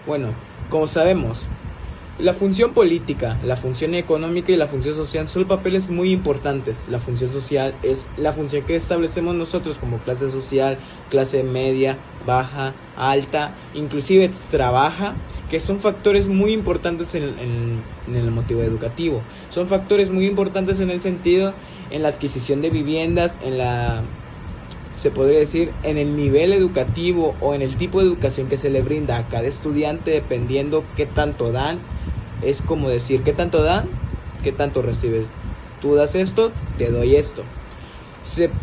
Bueno, como sabemos, la función política, la función económica y la función social son papeles muy importantes. La función social es la función que establecemos nosotros como clase social, clase media, baja, alta, inclusive extra baja, que son factores muy importantes en el motivo educativo. Son factores muy importantes en el sentido, en la adquisición de viviendas, se podría decir, en el nivel educativo o en el tipo de educación que se le brinda a cada estudiante, dependiendo qué tanto dan. Es como decir, ¿qué tanto dan? ¿Qué tanto recibes? Tú das esto, te doy esto.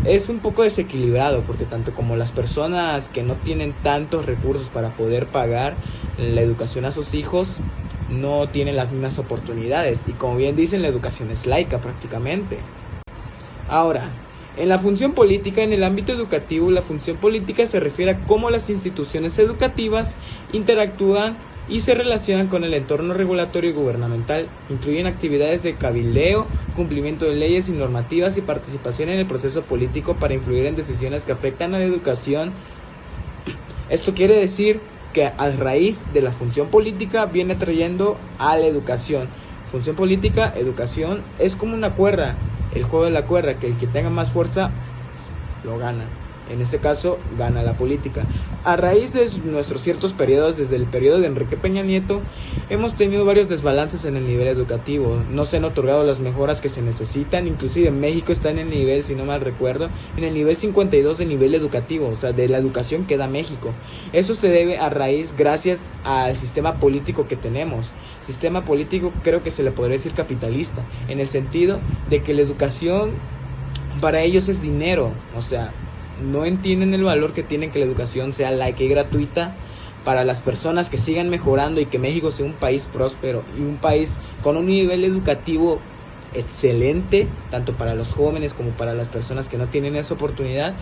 Es un poco desequilibrado porque tanto como las personas que no tienen tantos recursos para poder pagar la educación a sus hijos, no tienen las mismas oportunidades. Y como bien dicen, la educación es laica prácticamente. Ahora, en la función política, en el ámbito educativo, la función política se refiere a cómo las instituciones educativas interactúan y se relacionan con el entorno regulatorio y gubernamental. Incluyen actividades de cabildeo, cumplimiento de leyes y normativas y participación en el proceso político para influir en decisiones que afectan a la educación. Esto quiere decir que a raíz de la función política viene trayendo a la educación. Función política, educación, es como una cuerda, el juego de la cuerda, que el que tenga más fuerza lo gana. En este caso, gana la política. A raíz de nuestros ciertos periodos, desde el periodo de Enrique Peña Nieto, hemos tenido varios desbalances en el nivel educativo. No se han otorgado las mejoras que se necesitan. Inclusive en México está en el nivel, si no mal recuerdo, en el nivel 52 de nivel educativo, o sea, de la educación que da México. Eso se debe a raíz, gracias al sistema político que tenemos. Sistema político creo que se le podría decir capitalista, en el sentido de que la educación para ellos es dinero, o sea, no entienden el valor que tienen que la educación sea laica y gratuita para las personas, que sigan mejorando y que México sea un país próspero y un país con un nivel educativo excelente, tanto para los jóvenes como para las personas que no tienen esa oportunidad,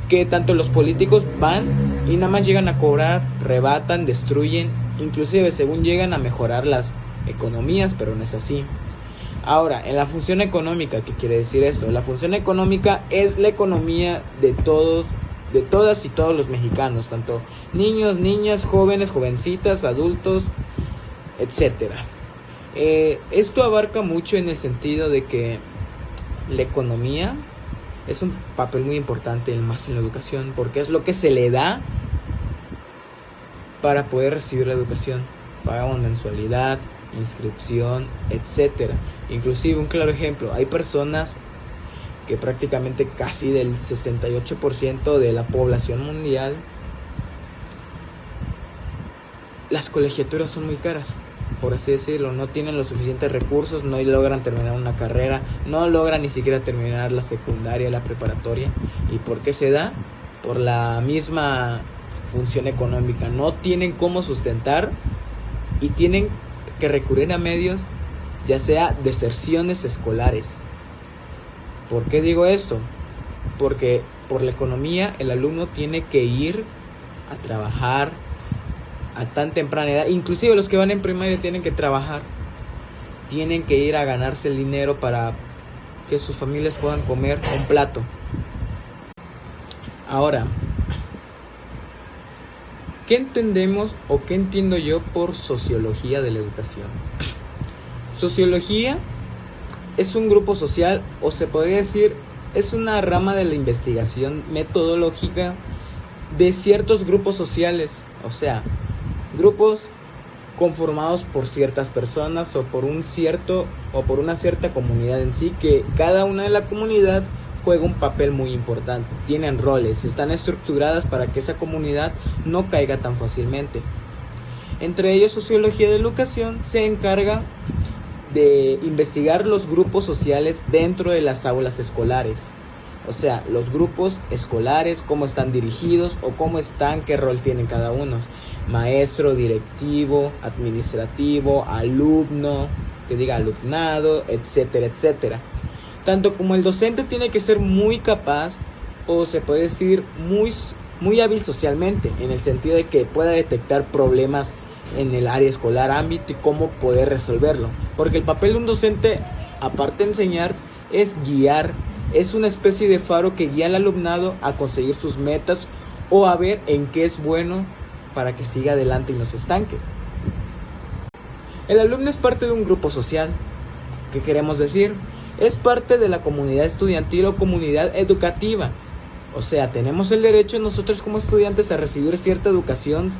que tanto los políticos van y nada más llegan a cobrar, rebatan, destruyen, inclusive según llegan a mejorar las economías, pero no es así. Ahora, en la función económica, ¿qué quiere decir eso? La función económica es la economía de todos, de todas y todos los mexicanos, tanto niños, niñas, jóvenes, jovencitas, adultos, etcétera. Esto abarca mucho en el sentido de que la economía es un papel muy importante, más en la educación, porque es lo que se le da para poder recibir la educación. Pagamos mensualidad, inscripción, etcétera. Inclusive un claro ejemplo, hay personas que prácticamente casi del 68% de la población mundial, las colegiaturas son muy caras, por así decirlo, no tienen los suficientes recursos, no logran terminar una carrera, no logran ni siquiera terminar la secundaria, la preparatoria. ¿Y por qué se da? Por la misma función económica, no tienen cómo sustentar y tienen que recurrir a medios, ya sea deserciones escolares. ¿Por qué digo esto? Porque por la economía el alumno tiene que ir a trabajar a tan temprana edad. Inclusive los que van en primaria tienen que trabajar, tienen que ir a ganarse el dinero para que sus familias puedan comer un plato. Ahora, ¿qué entendemos o qué entiendo yo por sociología de la educación? Sociología es un grupo social, o se podría decir, es una rama de la investigación metodológica de ciertos grupos sociales, o sea, grupos conformados por ciertas personas o por una cierta comunidad en sí, que cada una de la comunidad juega un papel muy importante, tienen roles, están estructuradas para que esa comunidad no caiga tan fácilmente. Entre ellos, sociología de la educación se encarga de investigar los grupos sociales dentro de las aulas escolares, o sea, los grupos escolares, cómo están dirigidos o cómo están, qué rol tienen cada uno, maestro, directivo, administrativo, alumno, que diga alumnado, etcétera, etcétera. Tanto como el docente tiene que ser muy capaz, o se puede decir muy hábil socialmente, en el sentido de que pueda detectar problemas en el área escolar, ámbito, y cómo poder resolverlo. Porque el papel de un docente, aparte de enseñar, es guiar, es una especie de faro que guía al alumnado a conseguir sus metas o a ver en qué es bueno para que siga adelante y no se estanque. El alumno es parte de un grupo social. ¿Qué queremos decir? Es parte de la comunidad estudiantil o comunidad educativa. O sea, tenemos el derecho nosotros como estudiantes a recibir cierta educación.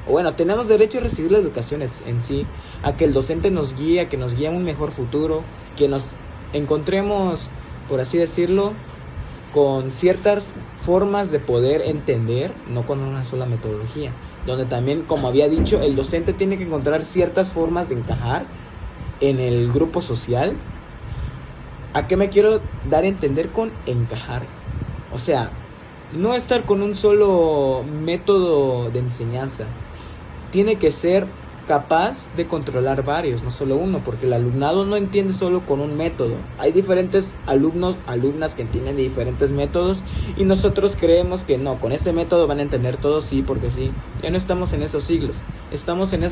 O bueno, tenemos derecho a recibir la educación en sí, a que el docente nos guíe, a que nos guíe a un mejor futuro, que nos encontremos, por así decirlo, con ciertas formas de poder entender, no con una sola metodología, donde también, como había dicho, el docente tiene que encontrar ciertas formas de encajar en el grupo social. ¿A qué me quiero dar a entender con encajar? O sea, no estar con un solo método de enseñanza. Tiene que ser capaz de controlar varios, no solo uno, porque el alumnado no entiende solo con un método. Hay diferentes alumnas que entienden de diferentes métodos y nosotros creemos que no, con ese método van a entender todo, sí, porque sí. Ya no estamos en esos siglos, estamos en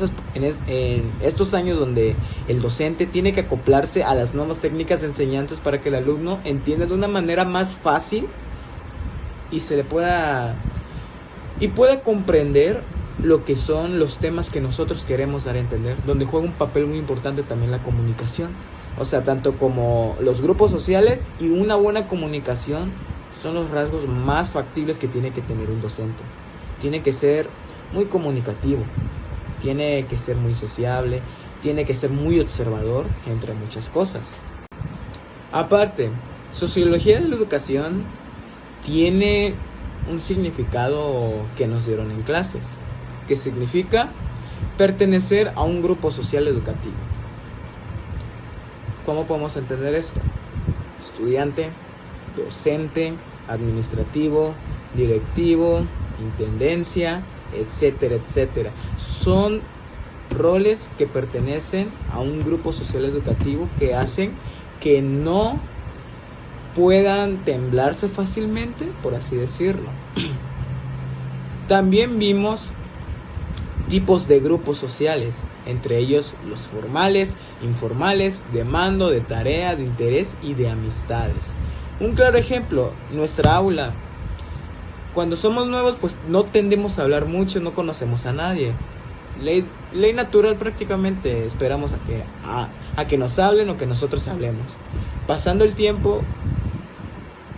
estos años donde el docente tiene que acoplarse a las nuevas técnicas de enseñanzas para que el alumno entienda de una manera más fácil y pueda comprender lo que son los temas que nosotros queremos dar a entender, donde juega un papel muy importante también la comunicación. O sea, tanto como los grupos sociales y una buena comunicación son los rasgos más factibles que tiene que tener un docente. Tiene que ser muy comunicativo, tiene que ser muy sociable, tiene que ser muy observador, entre muchas cosas. Aparte, sociología de la educación tiene un significado que nos dieron en clases, que significa pertenecer a un grupo social educativo. ¿Cómo podemos entender esto? Estudiante, docente, administrativo, directivo, intendencia, etcétera, etcétera. Son roles que pertenecen a un grupo social educativo que hacen que no puedan temblarse fácilmente, por así decirlo. También vimos tipos de grupos sociales, entre ellos los formales, informales, de mando, de tarea, de interés y de amistades. Un claro ejemplo, nuestra aula. Cuando somos nuevos, pues no tendemos a hablar mucho, no conocemos a nadie. Ley natural prácticamente, esperamos a que nos hablen o que nosotros hablemos. Pasando el tiempo,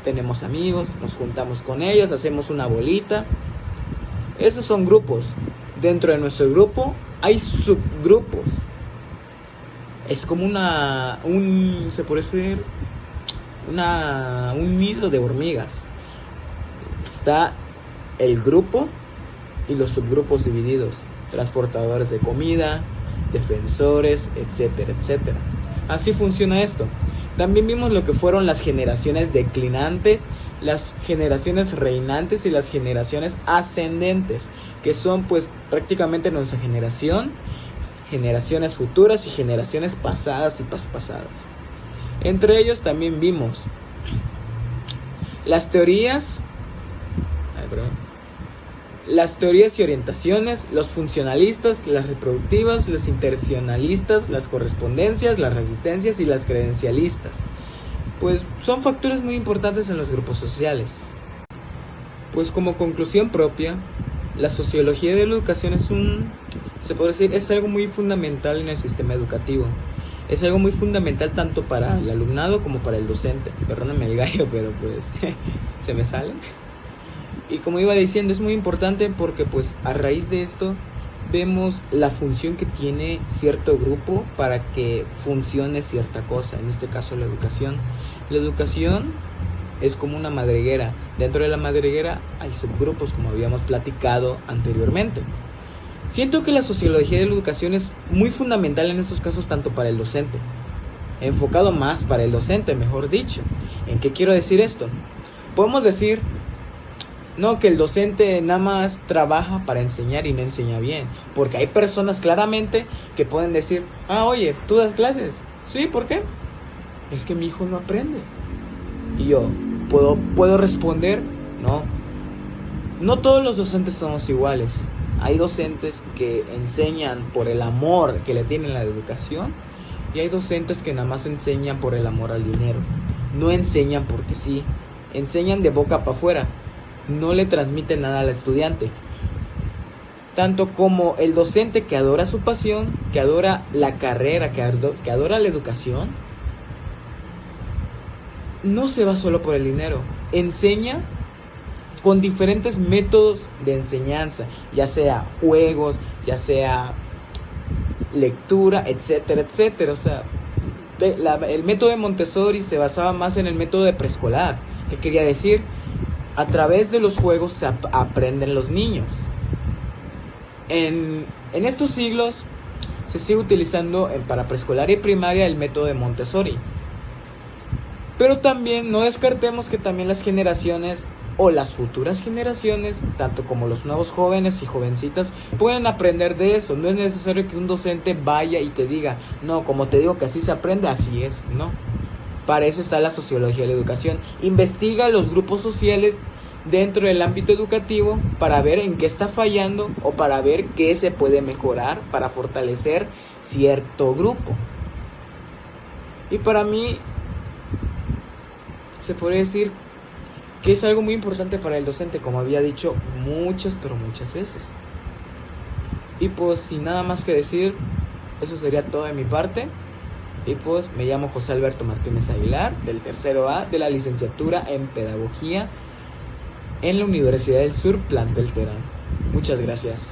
tenemos amigos, nos juntamos con ellos, hacemos una bolita. Esos son grupos. Dentro de nuestro grupo hay subgrupos. Es como se puede decir, un nido de hormigas. Está el grupo y los subgrupos divididos. Transportadores de comida, defensores, etcétera, etcétera. Así funciona esto. También vimos lo que fueron las generaciones declinantes, las generaciones reinantes y las generaciones ascendentes, que son pues prácticamente nuestra generación, generaciones futuras y generaciones pasadas y paspasadas. Entre ellos también vimos las teorías y orientaciones, los funcionalistas, las reproductivas, las intencionalistas, las correspondencias, las resistencias y las credencialistas. Pues son factores muy importantes en los grupos sociales. Pues como conclusión propia, la sociología de la educación es algo muy fundamental en el sistema educativo. Es algo muy fundamental tanto para el alumnado como para el docente. Perdóname el gallo, pero pues se me sale. Y como iba diciendo, es muy importante porque pues a raíz de esto vemos la función que tiene cierto grupo para que funcione cierta cosa, en este caso la educación. La educación es como una madriguera. Dentro de la madriguera hay subgrupos, como habíamos platicado anteriormente. Siento que la sociología de la educación es muy fundamental en estos casos, tanto para el docente, enfocado más para el docente, mejor dicho. ¿En qué quiero decir esto? Podemos decir no, que el docente nada más trabaja para enseñar y no enseña bien. Porque hay personas claramente que pueden decir, oye, ¿tú das clases? Sí, ¿por qué? Es que mi hijo no aprende. Y yo, ¿puedo responder? No todos los docentes somos iguales. Hay docentes que enseñan por el amor que le tienen a la educación. Y hay docentes que nada más enseñan por el amor al dinero. No enseñan porque sí. Enseñan de boca para afuera. No le transmite nada al estudiante. tanto como el docente que adora su pasión, que adora la carrera, que adora la educación, no se va solo por el dinero, enseña con diferentes métodos de enseñanza, ya sea juegos, ya sea lectura, etcétera, etcétera. O sea, el método de Montessori se basaba más en el método de preescolar. ¿Qué quería decir? A través de los juegos se aprenden los niños. En estos siglos se sigue utilizando para preescolar y primaria el método de Montessori. Pero también no descartemos que también las generaciones o las futuras generaciones, tanto como los nuevos jóvenes y jovencitas, pueden aprender de eso. No es necesario que un docente vaya y te diga, no, como te digo que así se aprende, así es. No. Para eso está la sociología de la educación. Investiga los grupos sociales dentro del ámbito educativo para ver en qué está fallando o para ver qué se puede mejorar para fortalecer cierto grupo. Y para mí se podría decir que es algo muy importante para el docente, como había dicho muchas, pero muchas veces. Y pues sin nada más que decir, eso sería todo de mi parte. Y pues me llamo José Alberto Martínez Aguilar, del tercero A de la licenciatura en Pedagogía en la Universidad del Sur, Plantel Terán. Muchas gracias.